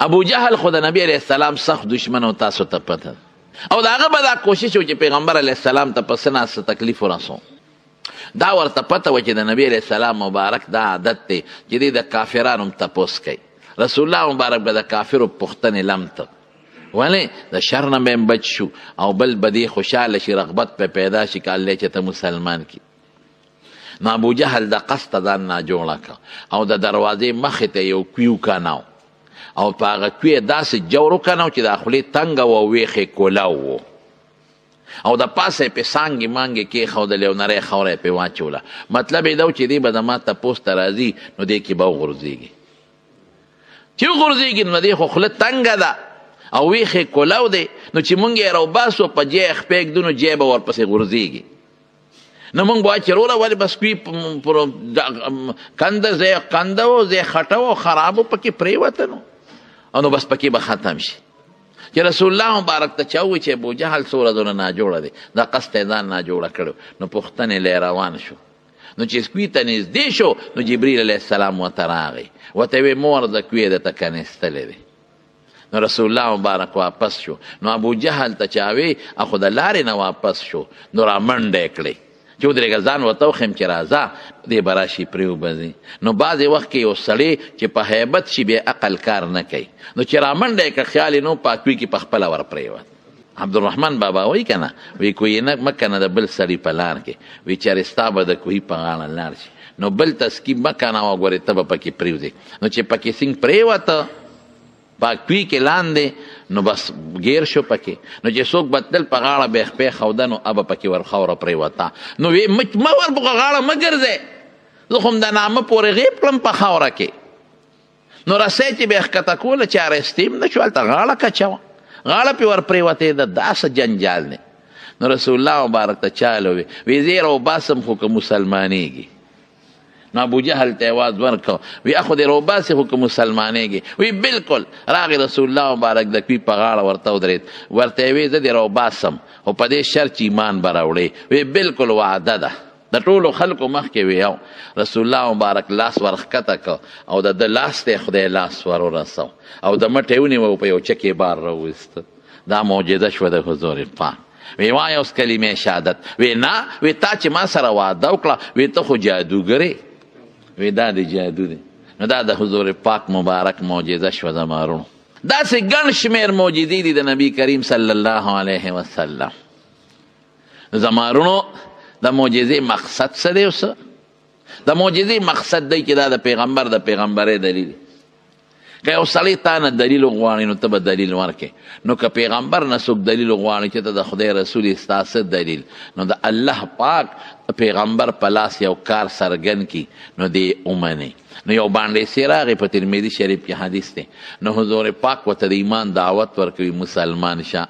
ابو جهل خو د نبی علیه السلام سخت دشمن او تاسو ته پته او د هغه به دا کوشش و چې پیغمبر علیه السلام ته په څه نه څه تکلیف ورسو. دا ورته پته وه چې د نبی علیه السلام مبارک دا عادت دی چې دی د کافرانو هم تپوس کوي. رسول الله مبارک به د کافرو پوښتنې لمته ولې د شر نه به هم بچ شو او بل به دې خوشحاله شي رغبت په پیدا شي که الله چې ته مسلمان کړي. نو ابو جهل د قصد ځان ناجوړه کړه او د دروازې مخې ته یو کوي وکناو او په هغه کوي داسې جور وکناو چې د خولې تنګه وه او ویښې کولاو و او د پاسه یې پې سانګې مانګې کېښودلې او نری خاوره یې پې واچوله. مطلب یې دا و چې دی به زما تپوس ته راځي نو دی کې به وغورځېږي. چې وغورځېږي نو دی خو خوله تنګه ده او ویښې کولاو دی نو چې مونږ یې راوباسو په جای یې خپې ږدو نو جای به ورپسې غورځېږي. نو مونږ به چې وروره ولې بس کوي کنده ځای کنده و ځای خټه و خراب و پکې پرېوته نو او نو بس پکې به ختم شي. چې رسول الله مبارک ته چا ووایي چې ابو جهل څومره دونه ناجوړه دی دا قصد یې ځان ناجوړه کړی نو پوښتنې لی روان شو. نو چې کوي ته نږدې شو نو جبریل علیه السلام ورته راغی ورته ویې مور د کوې درته کنېستلی دی. نو رسول الله مبارک واپس شو. نو ابو جهل ته چا وی اخو د لارې نه واپس شو نو را منډه یې کړی چې ودرېږه ځان ورته وښیم چې راځه دې به راشي پرې وبځي. نو بعضې وخت کې یو سړی چې په هیبت شي بیا عقل کار نه کوي نو چې را منډه یې که خیال یې نو پاکوي کې په خپله ور پرېوت. عبدالرحمن بابا وایي که نه وایي کوی نه مه کنه د بل سړي په لار کې وایي چېرې ستا به د کوهي په غاړه لاړ شي نو بل تسکیب مه کنه او ګورې ته به پکې پرېوځې. نو چې پکې سینګ پرېوته پاکوي کې لاندې نو بس گیر شو پکې. نو چې څوک بدل په غاړه به خپې خوده نو ابه پکې ور خاوره پرېوته. نو وی مه ور په غاړه مه ګرځې زه خو هم د نامه پورې غیب کړم په خاوره کې. نو رسۍ چې به یې ښکته کوله چې ارستیم نه شو هلته غاړه کچوه غاړه پې ور پرېوتېده دا څه جنجال دی. نو رسول الله مبارک ته چاله وی زه یې راوباسم خو که مسلمانېږي. نو ابو جهل ته آواز ورکړه وی اخو دې راوباسې خو که مسلمانېږي. وی بالکل راغی رسول الله مبارک د کوي په غاړه ورته ودرېد ورته یې وی زه دې راوباسم خو په دې شرط چې ایمان به راوړې. وی بالکل وعده ده د ټولو خلکو مخکې ویو. رسول الله مبارک لاس ورښکته کړه او د ده لاس ته یې خدای لاس ور ورسو او د مټ یې ونیوه په یو چکې بار راوویسته. دا معجزه شوه د حضور پاک. وی وایه اوس کلمې شهادت. وی نه وی تا چې ما سره واده وکړه وی ته خو جادوګرې وی دا د جادو دی. نو دا د حضور پاک مبارک معجزه شوه زمارونو. داسې ګڼ شمېر معجزې دي د نبی کریم صلی الله علیه وسلم. زمارونو د معجزې مقصد څه دی اوس د معجزې مقصد دی چې دا د پیغمبر د پیغمبرۍ دلیل. که یو سړی تا نه دلیل وغواړي نو ته به دلیل ورکې. نو که پیغمبر نه څوک دلیل وغواړي چې ته د خدای رسول ستا څه دلیل نو د الله پاک پیغمبر په لاس یو کار څرګند کي نو دی ومني. نو یو باندې راغی په ترمذي شریف کې حدیث دی. نو حضور پاک ورته د ایمان دعوت ورکوي مسلمان شه.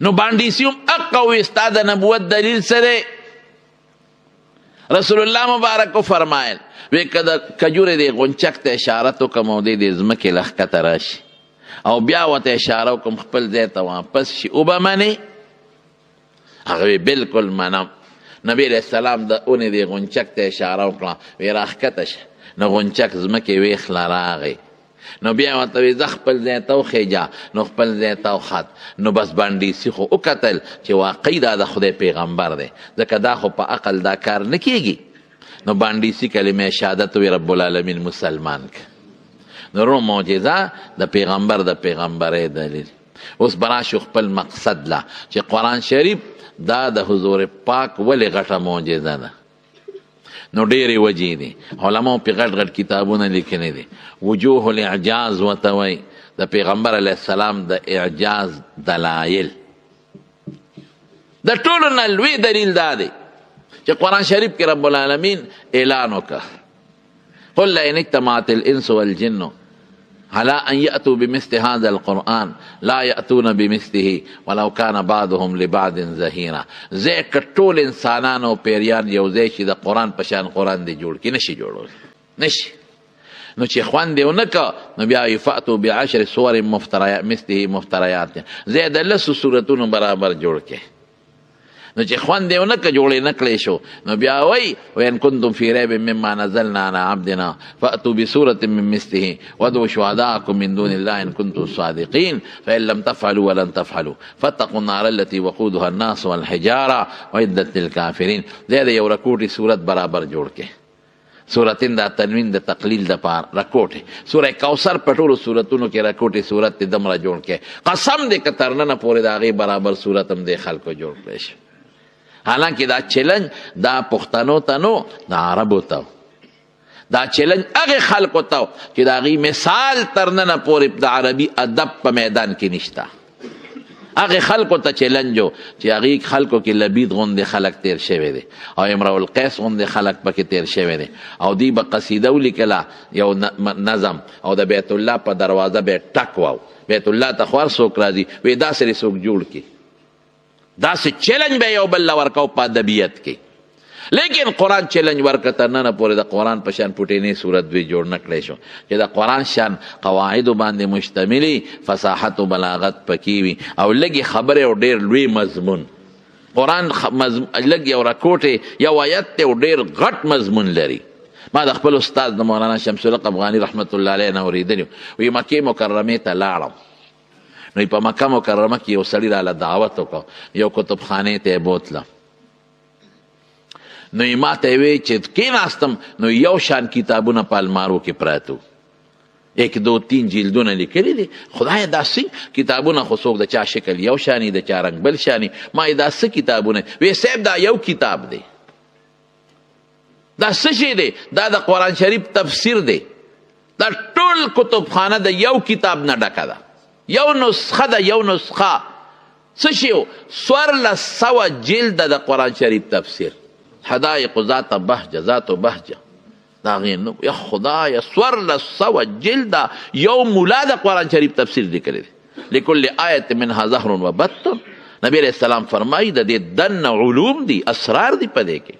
نو باندې هم حق وي ستا د نبوت دلیل سره. رسول الله مبارک فرمایل وی که د کجورې د غونچک ته اشاره وکړم او دی د ځمکې له ښکته راشي او بیا ورته اشاره وکړم خپل ځای ته واپس شي او به منې. هغه وی بالکل منم. نبی علیه السلام د اونې د غونچک ته اشاره وکړه وی راښکته شه نو غونچک ځمکې ویخله راغی. نو بیا ورته وی زه خپل ځای ته وخېجه نو خپل ځای ته وخت. نو بس بانډیسي خو وکتل چې واقعي دا د خدای پیغمبر دی ځکه دا خو په عقل دا کار نه کېږي. نو باندیسی کلمه شهادت وی رب العالمین مسلمان که. نو رو معجزه د پیغمبر د پیغمبرۍ دلیل. اوس براشو خپل مقصد لا چې قرآن شریف دا د حضور پاک ولې غټه معجزه ده. نو ډېرې وجې دي علماو پې غټ غټ کتابونه لیکلي دي. وجوه الاعجاز ورته وایي د پیغمبر علیه السلام د اعجاز دلایل. د ټولو نه لوی دلیل دا دی چې قرآن شریف کې رب العالمین اعلان وکړه قل لئن اجتمعت الانس والجن على ان یأتوا بمثل هذا القرآن لا یأتون بمثله ولو كان بعضهم لبعض ظهیرا. زه که ټول انسانان او پیریان یو ځای شي د قرآن په شان قرآن دې جوړ کړي نشي جوړولی نشي. نو چې خوند یې ونه که نو بیا یفأتوا بعشر صور مثله مفتریات زه د لسو صورتونو برابر جوړ کړي. نو چې خوند یې ونه که جوړې نه کړی شو نو بیا وایي وان کنتم فی ریب مما نزلنا علی عبدنا فأتوا بسورة من مثله وادعوا شهداءکم من دون الله ان کنتم صادقین فإن لم تفعلوا ولن تفعلوا فاتقوا النار التي وقودها الناس والحجارة وعدت للکافرین دی د یو رکوټي صورت برابر جوړ کې سورتین دا تنوین د تقلیل د پار رکوټي سوره کوثر په ټولو سورتونو کې رکوټي سورت دمره جوړ کې قسم دې که تر ننه پورې د هغې برابر صورت هم دې خلکو جوړ کړی شي حالانکه دا چلنج دا پښتنو ته نو د عربو ته دا چلنج هغې خلکو ته چې د هغې مثال تر ننه پورې د عربي ادب په میدان کې نشته هغې خلکو ته چلنج و چې هغې خلکو کې لبید غوندې خلک تیر شوی دی او امرؤ القیس غوندې خلک پکې تیر شوی دی او دوی به قصیده ولیکله یو نظم او د بیت الله په دروازه به یې ټک واو بیت الله ته خو هر څوک راځي وایي داسې دې څوک جوړ کړي داسې چلنج به یو بل له ورکو په ادبیت کې لیکن قرآن چلنج ورکه تر ننه پورې د قرآن په شان پوټینې صورت دوی جوړ نه کړی شو چې د قرآن شان قواعدو باندې مشتملي فصاحت و بلاغت پکې وي او لږې خبرې او ډېر لوی مضمون قرآن لږ یو رکوټې یو آیت دی او ډېر غټ مضمون لري ما د خپل استاد د مولانا شمس الحق افغاني رحمت الله علیه نه اورېدلي وي مکې مکرمې ته لاړم نو په مکه مکرمه کې یو سړي راله دعوت وکړ یو کتابخانې ته یې بوتله نو ما ته وی چې کېناستم نو یو شان کتابونه په المارو کې پراته وو 1 2 3 جلدونه لیکلي دي خدای دا څه کتابونه خو څوک د چا شکل یو شاني د چا رنګ بل شاني ما دا څه کتابونه وی صاحب دا یو کتاب دی دا څه شی دی دا د قرآن شریف تفسیر دی دا ټول کتابخانه د یو کتاب نه ډکه ده یو نسخه ده یو نسخه څه شی و 1400 جلد د قرآن شریف تفسیر حدائق ذات بهجه ذات بهجه دا غیر نو یا خدای 1400 جلد یو مولا د قرآن شریف تفسیر لیکلی دی لکل آیت منها زهر و بطن نبی علیہ السلام فرمایی د دې دن علوم دی اسرار دی په دې کې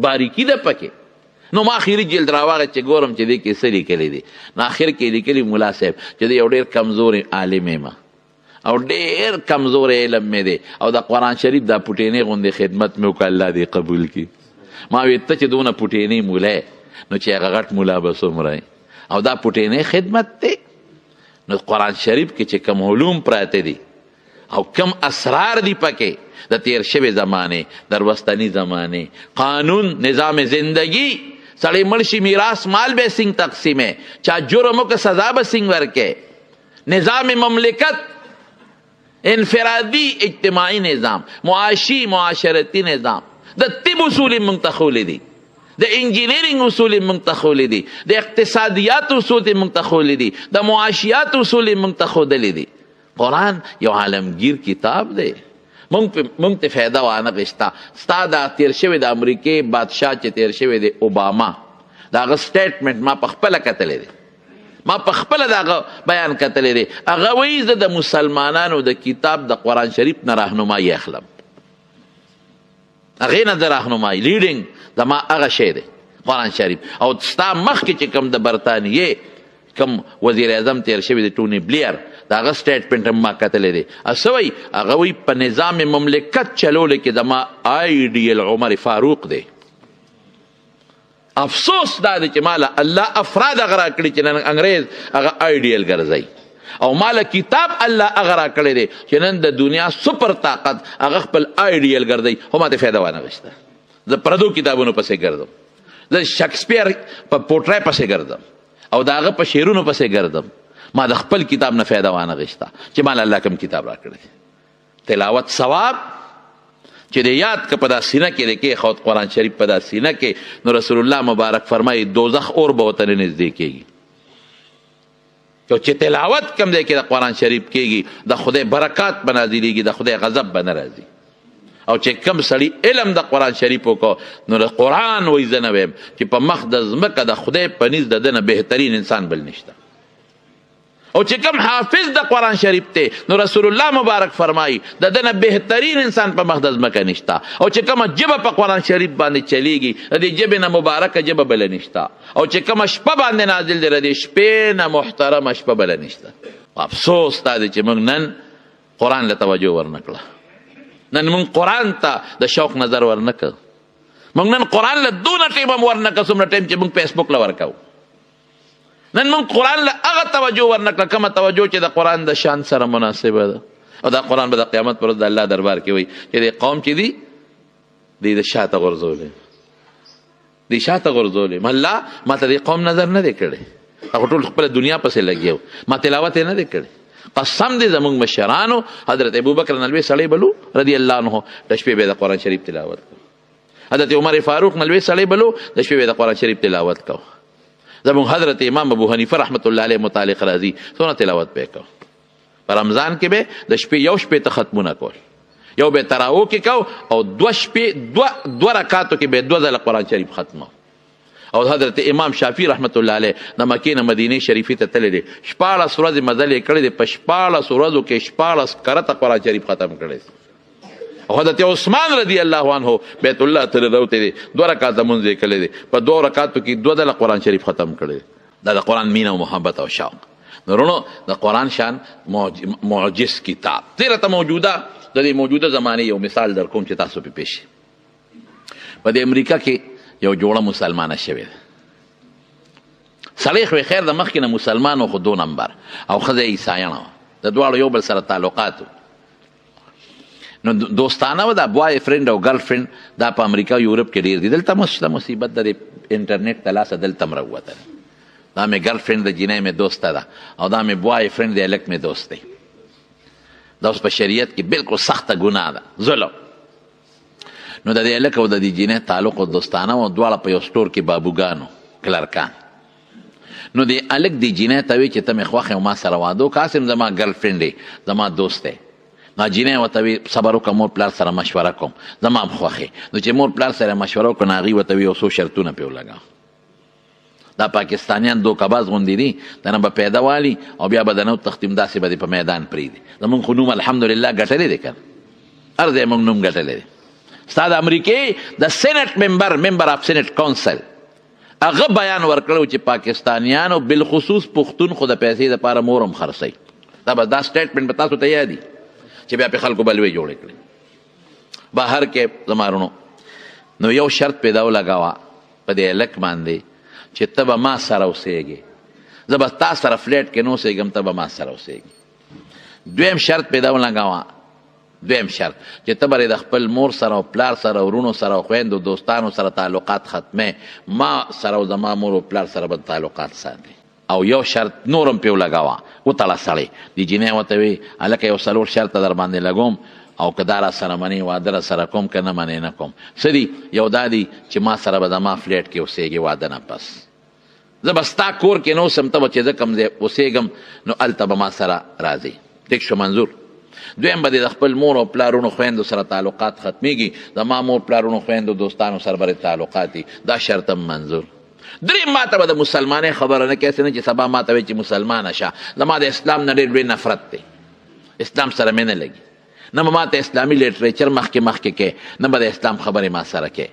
باریکی ده پکې نو ما آخري جلد راواغه چې ګورم چې دې کې څه لیکلی دی نو آخر کې لیکلي مولا صاحب چې دی یو ډېر کمزورې عالم یم او ډېر کمزور علم مې دی او د قرآن شریف دا پوټینې غوندې خدمت مې وکړه الله دې قبول کړي ما وی ته چې دونه پوټینې مولا نو چې هغه غټ مولا به څومره او دا پوټینې خدمت دی نو قرآن شریف کې چې کم علوم پراته دي او کم اسرار دی پکې د تیر شوی زمانه در وستنی زمانه قانون نظام زندگی سړی مړ شي میراث مال به څنګه تقسیمه چا جرمو که سزا به څنګه ورکې نظام مملکت انفرادی اجتماعی نظام معاشی معاشرتی نظام د طب اصول منتخول دي د انجینیرینگ اصول منتخول دي د اقتصادیات اصول منتخول دي د معاشیات اصول منتخول دي قرآن یو عالمگیر کتاب دی مونږ ته فایده وانه غشتا ستا دا تیر شوی د امریکې بادشاه چې تیر شوی دی اوباما دا هغه سټیټمنټ ما په خپله کتلی دی ما په خپله د هغه بیان کتلی دی هغه وایي زه د مسلمانانو د کتاب د قرآن شریف نه راهنمایي اخلم هغې نه د راهنمایي لیډینګ زما هغه شی دی قرآن شریف او ستا مخکې چې کوم د برطانیې کوم وزیر اعظم تیر شوی دی ټوني بلیر د هغه سټیټمنټ هم ما کتلی دی څه وایي هغه وایي په نظام مملکت چلولو کې زما آیډیل عمر فاروق دی افسوس دا دی چې مالا الله افراد هغه راکړي چې نن انګریز هغه آیډیل ګرځوي او مالا کتاب الله هغه راکړی دی چې نن د دنیا سپر طاقت هغه خپل آیډیل ګرځوي خو ماته فایده وانه غوښته زه پردو کتابونو پسې ګرځم زه شکسپیر په پورټری پسې ګرځم او د هغه په شعرونو پسې ګرځم ما د خپل کتاب نه فایده وانه غوښته چې مالا الله کوم کتاب راکړی تلاوت ثواب چې د یاد که په دا سینه کې دی کې خود قرآن شریف په دا سینه کې نو رسول الله مبارک فرمایي دوزخ اور به ورته نه نږدې کېږي چې تلاوت کم دی کې د قرآن شریف کېږي د خدای برکات به نازلېږي د خدای غضب به نه راځي او چې کم سړي علم د قرآن شریف وکړو نو د قرآن وایي زه نه ویم چې په مخ د ځمکه د خدای په نزد د ده نه بهترین انسان بل نشته او چې کوم حافظ د قرآن شریف ته نو رسول الله مبارک فرمایي د ده نه بهترین انسان په مخ د ځمکه نشته او چې کومه ژبه په قرآن شریف باندې چلیږي د دې ژبې نه مبارکه ژبه بله نشته او چې کومه شپه باندې نازل دی د دې شپې نه محترمه شپه بله نشته افسوس دا دی چې موږ نن قرآن له توجه ورنکړه نن مونږ قرآن ته د شوق نظر ورنه کړ. مونږ نن قرآن له دونه ټیم هم ورنه کړ څومره ټیم چې مونږ فیسبوک له ورکوو. نن مونږ قرآن له هغه توجه ورنه کړه کومه توجه چې د قرآن د شان سره مناسبه ده. او دا قرآن به د قیامت پر ورځ د الله دربار کې وایي چې د قوم چې دي دی د شاته غورځولی، دی شاته غورځولی. الله ما ته د قوم نظر نه دی کړی، هغه ټول خپله دنیا پسې لګیا و، ما تلاوت یې نه دی کړی. قسم دی زمونږ مشرانو حضرت ابوبکر نلوی سړی بلو رضی الله عنه د شپې به د قرآن شریف تلاوت کو. حضرت عمر فاروق نلوی سړی بلو د شپې به د قرآن شریف تلاوت کو. زمونږ حضرت امام ابو حنیفه رحمت الله علیه متعلق راضي څونه تلاوت به کو. په رمضان کې به د شپې یو شپې ته ختمونه کول، یو به تراو کې کو او دو رکعاتو کې به 2 ځله قرآن شریف ختمه. او حضرت امام شافعي رحمت الله علیه د مکې نه مدینه شریفې ته تللی دی، 14 ورځې مزل یې کړی دی، په 14 ورځو کې 14 کرته قرآن شریف ختم کړی. او حضرت عثمان رضی الله عنه بیت الله ته راوتی دی، 2 رکعات لمونځ یې کړی دی، په 2 رکعاتو کې 2 ځله قرآن شریف ختم کړی. دا د قرآن مینه او محبت او شوق. نورونو د قرآن شان معجز کتاب تیره ته موجوده د دې موجوده زمانې یو مثال در کوم چې تاسو په پیش. په د امریکا کې یو جوړه مسلمانه شوې ده. سړی خو خیر د مخکې نه مسلمان خو 2 نمبر او ښځه عیسایانه وه، د دواړو یو بل سره تعلقات و. نو دوستانه و، دا بوای فرینډ او ګرل فرینډ دا په امریکا یورپ کې ډېر دي. دلته مشته مصیبت د انټرنیټ د لاسه دلته هم راووتل. دا مې ګرل فرینډ د جینۍ مې دوسته ده او دا مې بوای فرینډ د هلک مې دوست دی. دا اوس په شریعت کې بالکل سخته ګناه ده، ظلم. نو د دې هلک او د دې جینۍ تعلق او دوستانه و، دواړه په یو سټور کې بابوګانو کلرکان. نو د هلک د جینۍ ته وی چې ته مې خوښ او ما سره واده وکړه، هسې زما ګرل فرینډ دی، زما دوست دی. نو جینۍ ورته وی صبر وکړه، مور پلار سره مشوره کوم، زما هم خوښ. نو چې مور پلار سره مشوره وکړه نو هغې ورته وی یو څو شرطونه پې ولګوه. دا پاکستانیان دوکباز غوندې دي، دنه به پیدا والي او بیا به د نو تختیم داسې به دې په میدان پرېږدي. زمونږ خو نوم الحمدلله ګټلی دی که نه، هر ځای مونږ نوم ګټلی دی. ستا د امریکې د سینټ ممبر اف سینټ کونسل هغه بیان ورکړی چې پاکستانیانو بالخصوص پښتون خو د پیسې دپاره مور هم خرڅوي. دا سټیټمنټ به تاسو ته یادي چې بیا پې خلکو بلوې جوړې کړي. بهر کې زما رونو نو یو شرط پیدا ولګوه په دې هلک باندې چې ته به ما سره اوسېږې، زه به تا سره فلیټ کې نه اوسېږم، ته به ما سره اوسېږې. دویم شرط پیدا ولګوه، دویم شرط چې ته به د خپل مور سره او پلار سره او ورونو سره او خویندو دوستانو سره تعلقات ختمې، ما سره او زما مور او پلار سره به تعلقات ساتي. او یو شرط نورم پې ولګوه، وتړه سړی. د جینۍ ورته وی هلکه یو 4 شرطه در باندې لګوم او که دا را سره منې واده را سره کوم که نه منې نه کوم. څه دي؟ یو دا دی چې ما سره به زما فلیټ کې اوسېږي واده نه پس، زه به ستا کور کې نه اوسم، ته به چې زه کوم ځای اوسېږم نو هلته به ما سره راځي. ټیک شو منظور. دویم به د خپل مور او پلارونو خویندو سره تعلقات ختمیږي، زما مور پلارونو خویندو دوستانو سره به تعلقات دي، دا شرط هم منظور. دریم ما ته به د مسلمانۍ خبره نه کوې، نه چې سبا ما ته وایي چې مسلمانه شه. زما د اسلام نه ډېر لوی نفرت دی، اسلام سره مې نه لګي. نه به ما ته اسلامي لیټریچر مخکې کې، نه به د اسلام خبرې ما سره کې.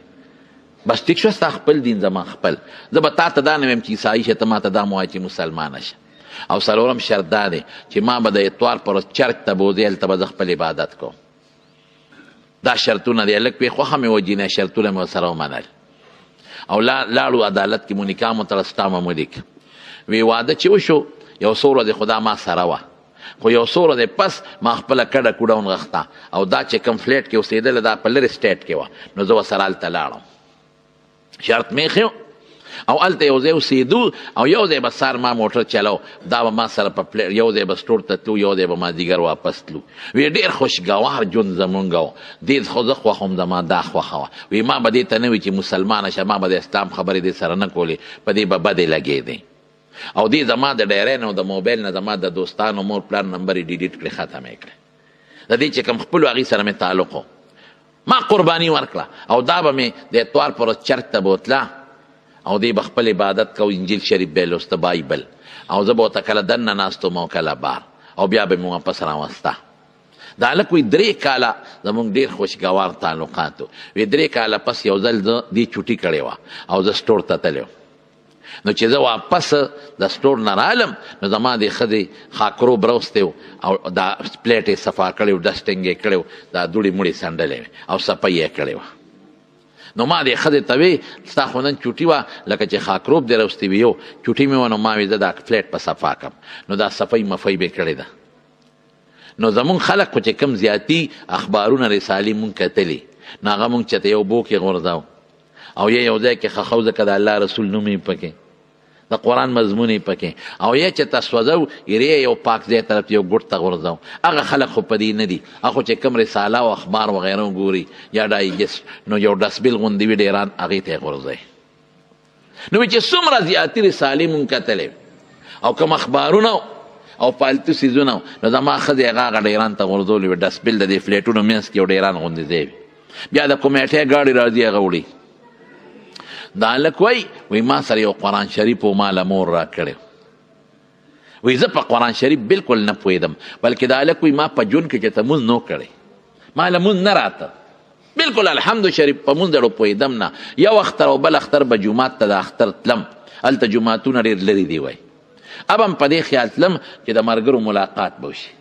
بس ټیک شو، ستا خپل دین زما خپل. زه به تا ته دا نه ویم چې عیسایي شه، ته ما ته دا مه وایه چې مسلمانه شه. او 4م شرط دا دی چې ما به د اتوار پر چرچ ته به وځې، هلته به زه خپل عبادت کوم. دا شرطونه دی. هلک پې خوښه مې وجینه شرطونه مې ورسره ومنل او لاړو عدالت کې مو نکاح مو تړستا مو ولیک. وی واده چې وشو یو څو ورځې خو دا ما سره وه، خو یو څو ورځې پس ما خپله کډه کوډه ونغښته او دا چې کوم فلیټ کې اوسېدله دا په لرې سټیټ کې وه، نو زه ورسره هلته لاړم. شرط مې ایښی او هلته یو ځای اوسېدو او یو ځای به سار ما موټر چلو، دا به ما سره په پلیټ یو ځای به سټور ته تلو، یو ځای به مازدیګر واپس تلو. وی ډېر خوشګوار ژوند زمونږ و، دې خو زه خوښ وم، زما دا خوښه وه. وی ما به دې ته نه وي چې مسلمانه شه، ما به د اسلام خبرې دې سره نه کولې، په دې به بدې لګېدې. او دې زما د ډیری نه او د موبایل نه زما د دوستانو مور پلار نمبر یې ډیلیټ کړې، ختم یې کړې. د دې چې کوم خپلو هغې سره مې تعلق و، ما قرباني ورکړه او دا به مې د اتوار پر چرچ ته به وتله او دی به خپل عبادت کو، انجیل شریف به لوسته، بایبل، او زه به ورته کله دننه ناستم او کله بار، او بیا به مې واپس راوسته. دا هلک وایي 3 کاله زمونږ ډېر خوشګوار تعلقات و. وی 3 کاله پس یو ځل زه دې چوټي کړې وه او زه سټور ته تللی نو چې زه واپس د سټور نه رالم نو زما د ښځې خاکروب راوستی و او دا پلیټ یې صفا کړی و ډسټنګ یې کړی و دا دوړې موړې څنډلې وې او صفی یې کړې وه نو ما دې ښځې ته وې ستا خو نن چوټي وه لکه چې خاکروب دې راوستی وي یو چوټي مې وه نو ما وې زه دا پلیټ په صفا کړم نو دا صفی مفی به کړې ده نو زمونږ خلک خو چې کم زیاتي اخبارونه رسالې مونږ کتلي نو هغه مونږ چېرته یو بوک یې غورځاو او یو ځای کې خښو ځکه د الله رسول نوم یې پکې د قرآن مضمون یې پکې او یا چې تسوځو یې یو پاک ځای طرف یو ګوټ ته غورځاو هغه خلک خو په دې نه دي هغه چې کوم رساله او اخبار وغیره ګوري یا ډایجسټ نو یو ډسبیل غوندې وي ډیران هغې ته یې غورځوي نو چې څومره زیاتي رسالې مونږ کتلې او کوم اخبارونه او پالتو سیزونه نو زما ښځې هغه ډیران ته غورځولې وي ډسبیل د دې فلیټونو منځ کې یو ډیران غوندې ځای وي بیا د کمیټې ګاډي راځي هغه وړي دا هلک وایي ما سره یو قرآن شریف و ما له مور را کړی وایي زه په قرآن شریف بلکل نه پوهېدم بلکې دا هلک وایي ما په ژوند کې چې تمونځ نو کړی ما لمونځ نه راته بلکل الحمد شریف په مونځ ډېرو پوهېدم نه یو اختر او بل اختر به جومات ته د اختر تلم هلته جوماتونه ډېر لرې دي وایي اب هم په دې خیال تلم چې د ملګرو ملاقات به وشي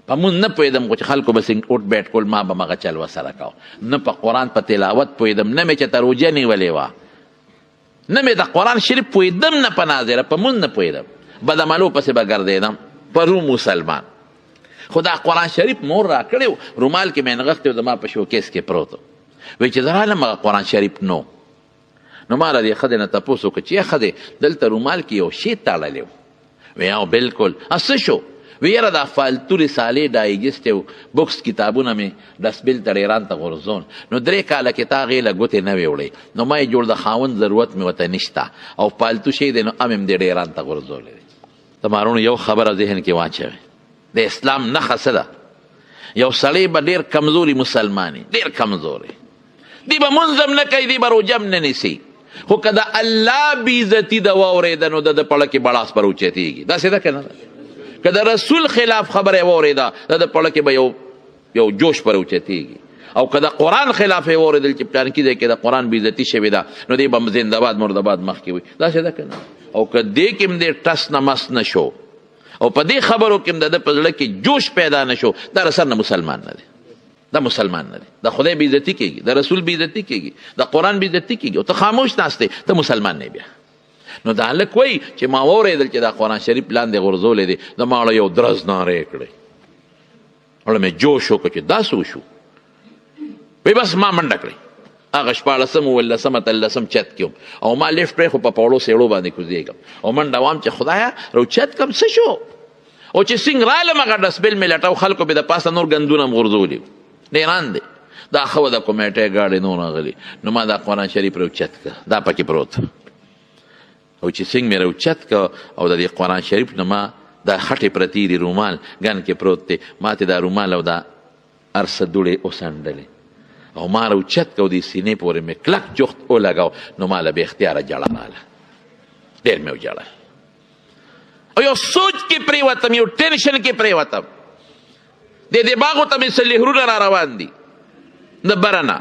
په مونځ نه پوهېدم خو چې خلکو به اوټ بیټ کول ما به مغه چل ورسره کوه نه په قرآن په تلاوت پوهېدم نه مې چې ته روژه نیولې وه نه مې د قرآن شریف پوهېدم نه په ناظره په مونځ نه پوهېدم بدعملو پسې به ګرځېدم پرو مسلمان خو دا قرآن شریف مور را کړی و رومال کې مې نغښتی و زما په شوکیس کې پروت و وایي چې زه رالم هغه قرآن شریف نو ما له دې ښځې نه تپوس وکړه چې ښځې دلته رومال کې یو شی تړلی و وی او بلکل څه شو وی یاره دا فالتو رسالې ډایجسټ او بکس کتابونه مې ډسبیل ته ډیران ته غورځول نو 3 کاله کې تا هغې له ګوتې نه وې وړی نو ما یې جوړ د خاوند ضرورت مې ورته نشته او فالتو شی دی نو ام هم دې ډیران ته غورځولی دی تمارونو یو خبره ذهن کې واچوئ د اسلام نښه څه ده یو سړی به ډېر کمزوري مسلمان ډېر کمزوري دی به مونځ هم نه کوي دی به روژه هم نه نیسي خو که د الله بېعزتي ده واورېده نو د پړه کې بړاس پر اوچتېږي داسې ده که نه ده که د رسول خلاف خبره یې واورېده د پړه کې به یو جوش پر اوچتېږي او که د قرآن خلاف یې واورېدل چې پلانکي ځای کې د قرآن بېعزتي شوې ده نو دی به زنده‌باد مرده‌باد مخکې وي داسې ده که نه او که دې کې هم دی ټس نه مس نه شو او په دې خبرو کې هم د ده په زړه کې جوش پیدا نه شو دا رسر نه مسلمان نه دی دا مسلمان نه دی د خدای بېعزتي کېږي د رسول بېعزتي کېږي د قرآن بېعزتي کېږي او ته خاموش ناست دی ته مسلمان نه بیا نو دا هلک وایي چې ما واورېدل چې دا قرآن شریف لاندې غورځولی دی د ما یو درز نارې کړی اړه مې جوش وکړه چې دا څه وشو وایي بس ما منډه کړې هغه 14 اوولسم اتلسم چت کې او ما لیفټ پرې خو په پوړو سیړو باندې کوزېږم او منډه وام چې خدایا روچت کم څه شو او چې څنګه رالم هغه ډسبیل مې لټاو خلکو به د پاسه نور ګندونه هم غورځولي ډېران دی دا ښه وه د کمیټې ګاډې نور راغلي نو ما دا قرآن شریف راوچت کړه دا پکې پروت او چې څنګه مې راوچت کړه او د دې قرآن شریف نه ما دا خټې پرتې دي رومال ګن کې پروت دی ما ته دا رومال او دا هر څه دوړې وڅنډلې او ما راوچت کړه او دې سینې پورې مې کلک جوخت ولګاو نو ما له بې اختیاره جړه راله ډېر مې وجړل او یو سوچ کې پرېوتم یو ټینشن کې پرېوتم د دماغو ته مې څه لهرونه را روان دي د بره نه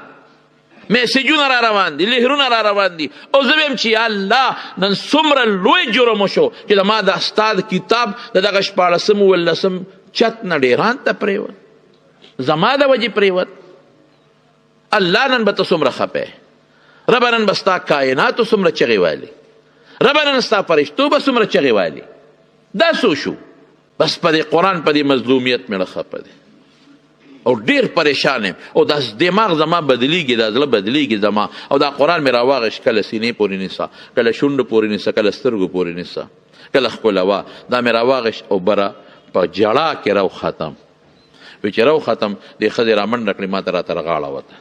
میسیجونه را روان دي لهرونه را روان دي او زه ویم چې یا الله نن څومره لوی جرم وشو چې د ما د استاد کتاب د دغه 14 اوولسم چت نه ډېران ته پرېوت زما د وجې پرېوت الله نن به ته څومره خفه ربه نن به ستا کائناتو څومره چغې والي ربه نن ستا فرشتو به څومره چغې والي دا څه شو بس په دې قرآن په دې مظلومیت مې خفه دی او ډیر پریشان یم او دا دماغ زما بدلیږي دا زړه بدلیږي زما او دا قرآن مې راواغش کله سینې پورې نیسه کله شونډو پورې نیسه کله سترګو پورې نیسه کله ښکلوه دا مې راواغش او بره په جړا کې راو ختم وی چې راو ختم دې ښځې را منډه کړې ما ته راته رغاړه وته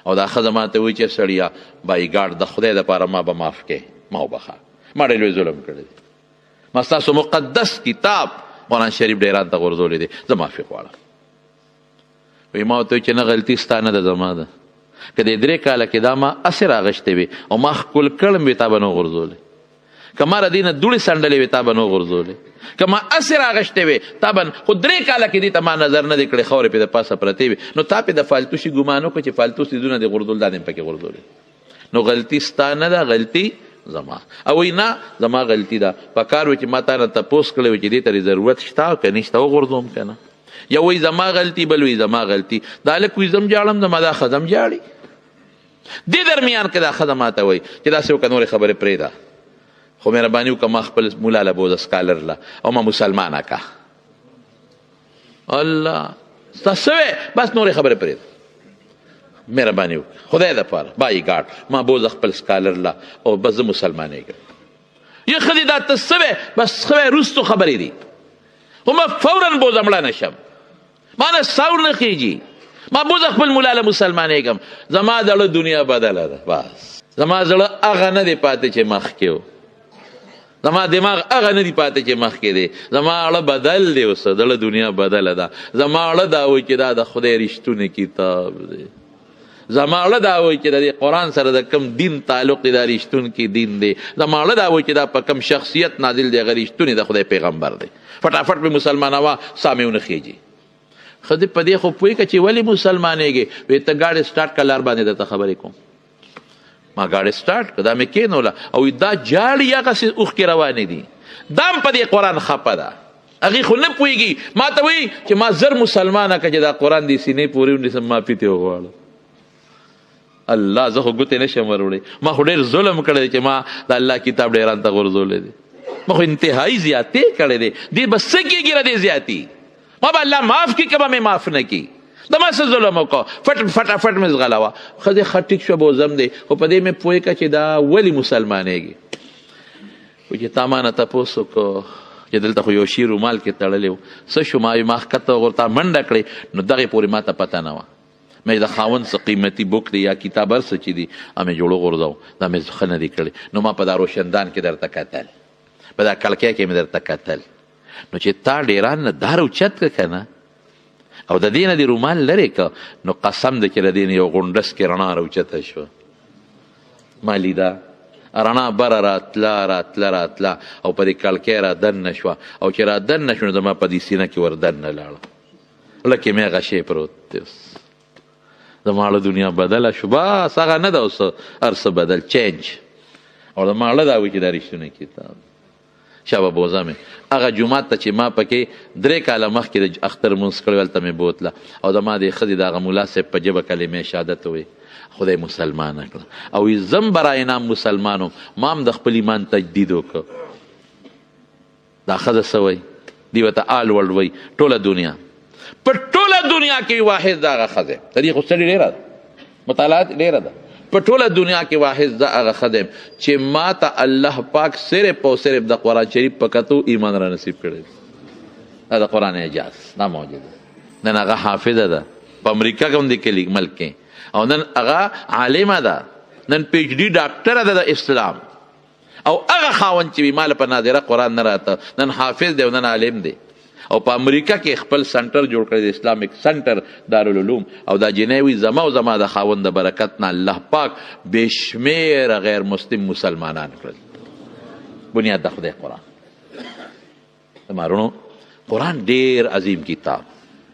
او دا ښځه ما ته وایي چې سړیه بای ګاډ د خدای دپاره ما به معاف کې ما وبخه ما ډېر لوی ظلم کړی دی ما ستاسو مقدس کتاب قرآن شریف ډېران ته غورځولی دی زه معافي غواړم وی ما ورته چې نه غلطي ستا نه ده زما ده که د 3 کاله کې دا ما اسې راغشتې وي او ما ښکل کړم وي تا به نه غورځولی که ما د دې نه دوړې سنډلې وي تا به نه غورځولی که ما اسې راغشتې وي تا به خو 3 کاله کې دې ته ما نظر نه دی کړی خاورې پې د پاسه پرتې وي نو تا پې د فالتو شي ګمان وکړه چې فالتو څیزونه دې غورځول دا دې پکې غورځولی نو غلطي ستا نه ده غلطي زما او وی نه زما غلطي ده پکار و چې ما تا نه تپوس کړی و چې دې ته ضرورت شته که نشته وغورځوم که نه یو وی زما غلطي بل وی زما غلطي دا هلک وی زم جاړم زما دا ښځه م جاړي دې درمیان کې دا ښځه ماته وایي چې داسې وکړه نورې خبرې پرېږده خو مهرباني وکړه ما خپل مولا له بوزه سکالر له او ما مسلمانه که الله ستا څه بس نورې خبرې پرېږده مهرباني وکړه خدای دپاره بای ګاډ ما بوزه خپل سکالر له او بس زه مسلمانېږم یا ښځې دا ته څه بس ښه وروستو خبرې دي خو ما فورا بوزه مړه نه شم ما نه ساور نه خیږي ما بوزه خپل مولا له مسلمانېږم زما زړه دنیا بدله ده بس زما زړه هغه نه دی پاتې چې مخکې و زما دماغ هغه نه دی پاتې چې مخکې دی زما اړه بدل دی اوس زړه دنیا بدله ده زما اړه دا وایي چې دا د خدای رښتونی کتاب دی زما اړه دا وایي چې د قرآن سره د کم دین تعلق دی دا رښتونکی دین دی زما اړه دا وایي چې دا په کم شخصیت نازل دی هغه رښتونی د خدای پیغمبر دی فټافټ به مسلمانوه سامې ونه خیږي ښځې په دې خو پوهېږه چې ولې مسلمانېږې وایي ته ګاډی سټارټ کړه لار باندې درته خبرې کوم ما ګاډی سټارټ کړه دا مې کېنوله او دا جاړې هغسې اوښکې روانې دي دا هم په دې قرآن خفه ده هغې خو نه پوهېږي ما ته وایي چې ما زر مسلمانه کړه چې دا قرآن دې سینې پورې ونیسم ما پیتې وغواړم الله زه خو ګوتې نشم وروړی ما خو ډېر ظلم کړی چې ما د الله کتاب ډېران ته غورځولی دی ما خو انتهایی زیاتې کړی دی دې به څه کېږي را دې زیاتي ما به الله معاف کړي که به مې معاف نه کړي د ما څه ظلم وکړه فټافټ مې ځغلاوه ښځې ښه ټیک شوه بوزم دی خو په دې مې پوه کړه چې دا ولې مسلمانېږي و چې تا ما نه تپوس وکړو چې دلته خو یو شي رومال کې تړلی و څه شو ما ما ښکته ورته منډه کړې نو دغې پورې ما ته پته نه وه مې د خاوند څه قیمتي بوک دی یا کتاب هر څه چې دي مې جوړ وغورځو دا مې ښه نه دي کړی نو ما په دا روشندان کې درته کتل په دا کړکۍ کې مې درته کتل نو چې تا ډېران نه دا راوچت کړه که نه او د دې نه دې رومال لرې که نو قسم دی چې د دې نه یو غونډس کې رڼا راوچته شوه ما لیده رڼا بره راتله او په دې کړکۍ را دننه شوه او چې را دننه شوه نو زما په دې سینه کې ور دننه لاړه لکې مې هغه شی پروت دی اوس زما اړه دنیا بدله شو بس هغه نه ده اوس هر څه بدل چینج او زما اړه دا وایي چې دا رښتونی کتاب شابه بوزه مې هغه جومات ته چې ما پکې 3 کاله مخکې د اختر مونځ کړی هلته مې بوتله او د ما د ښځې د هغه ملا صاحب په ژبه کلمې شهادت ووایي خدای مسلمانه کړه او زم برای نام مسلمانو ما هم د خپل ایمان تجدید وکړه دا ښځه څه وایي دې ورته آل ورلډ وایي ټوله دنیا په ټوله دنیا کې واحد د هغه ښځه تاریخ استډي ډېره ده مطالعات ډېره ده په ټوله دنیا کې واحد د هغه ښځه چې ما ته الله پاک صرف او صرف د قرآن شریف په کتو ایمان را نصیب کړی دا د قرآن اعجاز دا موجوده نن هغه حافظه ده په امریکا غوندې کې ملک کې او نن هغه عالمه ده نن پی ایچ ډي ډاکټره ده د اسلام او هغه خاوند چې مال په نادره قرآن نه راته نن حافظ دی او نن عالم دی او په امریکا کې خپل سنټر جوړ کړی د اسلامیک سنټر دارالعلوم او دا جنیوي زما او زما د خاوند د برکت نه الله پاک بشمیره غیر مسلم مسلمانان کړل بنیاد د خدای قرآن مارونو قرآن ډیر عظیم کتاب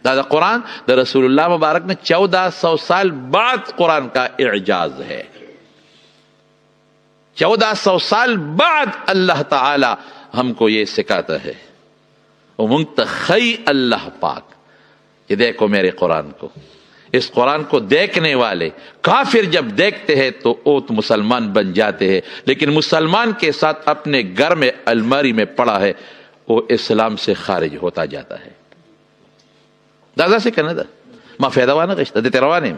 دا د قرآن د رسول الله مبارک نے 1400 سال بعد قرآن کا اعجاز ہے 1400 سال بعد اللہ تعالی ہم کو یہ سکھاتا ہے خی اللہ پاک کہ دیکھو میرے قرآن کو اس قرآن کو دیکھنے والے کافر جب دیکھتے ہیں تو اوت مسلمان بن جاتے ہیں لیکن مسلمان کے ساتھ اپنے گھر میں الماری میں پڑا ہے وہ اسلام سے خارج ہوتا جاتا ہے دازا سے کہنا دا ما فیدا وانا غشتا دیتے روانے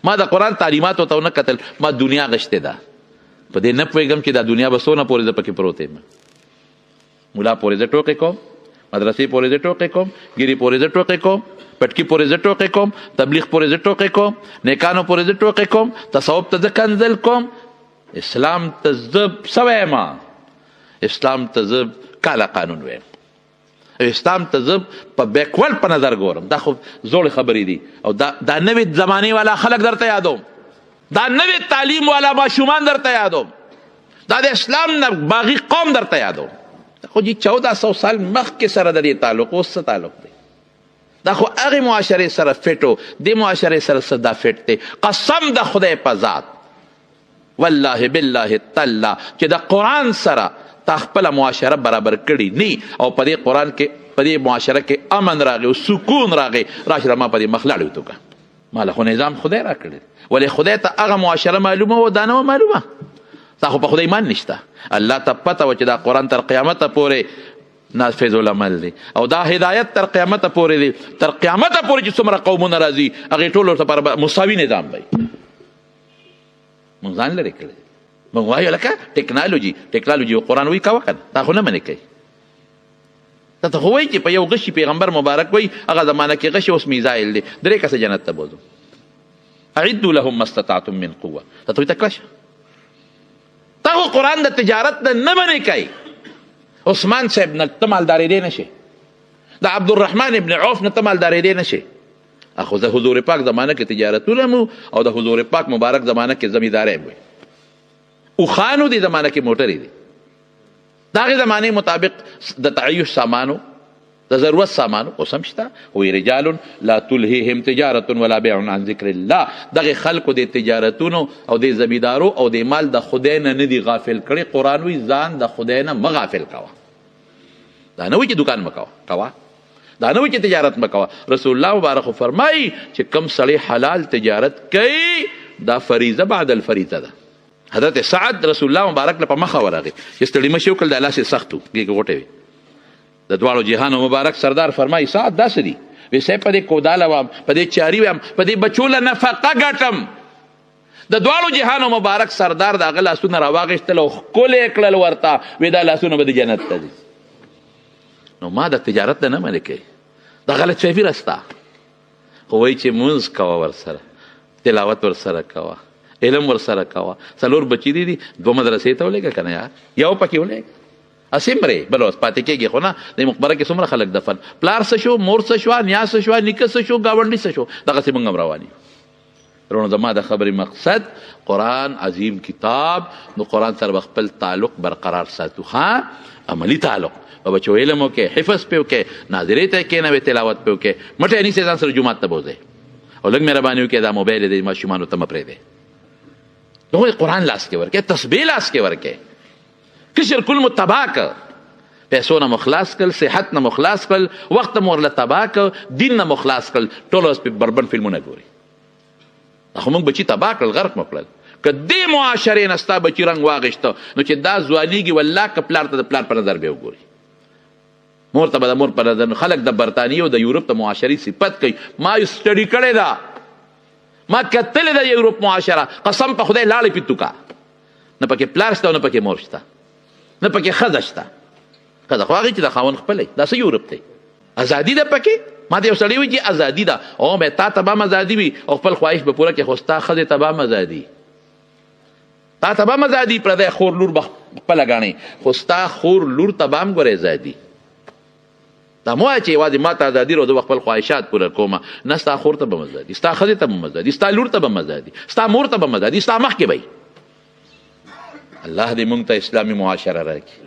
ما دا قرآن تعلیمات ہوتا ہونا قتل ما دنیا غشتے دا پا دے نپویگم چی دا دنیا بسونا پوری دا پکی پروتے مولا پوری دا ٹوکے کو مدرسې پورې زه ټوقې کوم ګیري پورې زه ټوقې کوم پټکي پورې زه ټوقې کوم تبلیغ پورې زه ټوقې کوم نیکانو پورې زه ټوقې کوم تصوف ته زه کنځل کوم اسلام ته زه څه وایم اسلام ته زه کاله قانون وایم اسلام ته زه په بیکول په نظر ګورم دا خو زوړې خبرې دي او دا نوې زمانې والا خلک درته یادوم دا نوې تعلیم والا ماشومان درته یادوم دا د اسلام نه باغي قوم درته یادوم خو جی 1400 سال مخکې سره د دې تعلق اوس څه تعلق دی دا خو هغې معاشرې سره فټ و دې معاشرې سره څه دا فټ دی قسم د خدای په ذات والله بالله تالله چې د قرآن سره تا خپله معاشره برابر کړي نی او په دې قرآن کې په دې معاشره کې امن راغی او سکون راغی راشه ما په دې مخ لاړې وتوکه ما له خو نظام خدای را کړی ولې خدای ته هغه معاشره معلومه و دا نه وه معلومه تا خو په خدای ایمان نشته الله ته پته وه چې دا قرآن تر قیامته پورې نافذ العمل دی او دا هدایت تر قیامته پورې دی تر قیامته پورې چې څومره قومونه راځي هغې ټولو لپاره مساوي نظام دی موږ ځان لرې کړی موږ وایو لکه ټکنالوجي او قرآن وایي کوه که نه تا خو نه منې کوي تا ته خو وایي چې په یو غشي پیغمبر مبارک وایي هغه زمانه کې غشي اوس میزایل دی 3 کسه جنت ته بوځو اعدوا لهم ما استطعتم من قوه ته ته کله شه تا خو قرآن د تجارت نه نه منې کوي عثمان صاحب نه ته مالدارېدی نه شي د عبدالرحمن ابن عوف نه ته مالدارېدی نه شي اخو د حضور پاک زمانه کې تجارتونه مو او د حضور پاک مبارک زمانه کې زمینداری وي او خانو دی زمانه کې موټرې دي د هغې زمانې مطابق د تعیش سامانو د ضرورت سامانو قسم شته وی رجال لا تلهیهم تجارت ولا بیع عن ذکر الله دغه خلکو د تجارتونو او د زمیندارو او د مال د خدای نه نه دي غافل کړي قرآن وی ځان د خدای نه مه غافل کوه دا نه وی چې دکان مه کوه دا نه وی چې تجارت مه کوه رسول الله مبارک فرمایي چې کم سړی حلال تجارت کوي دا فریضه بعد الفریضه ده حضرت سعد رسول الله مبارک له په مخه ورغی چې ستړي مه شي وکړل د الله سې سخت و غوټې وي د دواړو جهانو مبارک سردار فرمایي سعد داسې دي وی صاحب په دې کوداله وم په دې چاري وم په دې بچو له نفقه ګټم د دواړو جهانو مبارک سردار د هغه لاسونه راواغېستل او ښکلې کړل ورته وی دا لاسونه به د جنت ته دي نو ما د تجارت نه منې کوي دا غلط فهمي رسته خو وایي چې مونځ کوه ورسره تلاوت ورسره کوه علم ورسره کوه 4 بچي دي 2 مدرسې ته ولېږه که نه یو پکې ولېږه اسمرې بل اوس پاتې کېږي خو نه د مقبره کې څومره خلک دفن پلار څه شو مور څه شوه نیا څه شوه نیکه څه شو ګاونډي څه شو دغسې موږ هم روان یو رونو زما د خبرې مقصد قرآن عظیم کتاب نو قرآن سره به خپل تعلق برقرار ساتو ها عملی تعلق به بچو علم وکړې حفظ پې وکړې ناظرې ته کښېنوې تلاوت پې وکړې مټې نیسې ځان سره جومات ته بوځې او لږ مهرباني وکړې دا موبایل یې د ماشومانو ته مه پرېږدې دغه قرآن لاس کې ورکړې تسبیح لاس کې ورکړې کشر کل مو تباه کړ پیسو نه مخلاص کړل صحت نه مخلاص کړل وخت مو ورله تباه کړ دین نه مخلاص کړل ټول اوس په بربند فلمونه ګوري خو موږ بچي تباه کړل غرق مو کړل که دې معاشرې نه ستا بچي رنګ واغېسته نو چې دا ځوانېږي والله که پلار ته د پلار په نظر بیا وګوري مور ته به د مور په نظر خلک د برطانیې او د یورپ د معاشرې صفت کوي ما یې سټډي کړې ده ما کتلې ده یورپ معاشره قسم په خدای لاړې پیتوکه نه پکې پلار شته او نه پکې مور شته نه پکې ښځه شته ښځه خو هغې چې د خاوند خپلی دا څه یورپ دی ازادي ده پکې ما ته یو سړی وایي چې ازادي ده او بیا تا ته به هم ازادي وي او خپل خواهش به پوره کړې خو ستا ښځې ته به هم ازادي تا ته به هم ازادي پردی خور لور به خپله ګڼې خو ستا خور لور ته به هم ګورې ازادي دا مو وایه چې یوازې ما ته ازادي رو زه به خپل خواهشات پوره کومه نه ستا خور ته به هم ازادي ستا ښځې ته به هم ازادي ستا لور ته به هم ازادي ستا مور ته به هم ازادي ستا مخکې به الله دې موږ ته اسلامي معاشره راکړي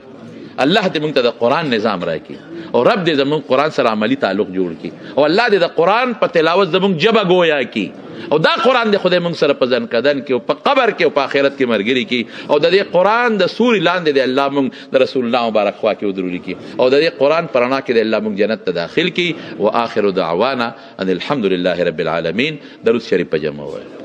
الله دې موږ ته د قرآن نظام راکړي او رب دې زموږ قرآن سره عملی تعلق جوړ کړي او الله دې د قرآن په تلاوت زموږ ژبه ګویا کړي او دا قرآن دې خدای موږ سره په ځنکدن کې او په قبر کې او په آخرت کې ملګري کړي او د دې قرآن د سوري لاندې دې الله موږ د رسول الله مبارک خوا کې ودرولي کړي او د دې قرآن په رڼا کې دې الله موږ جنت ته داخل کړي و آخر دعوانا ان الحمد لله رب العالمین درود شریف په جمع ووایه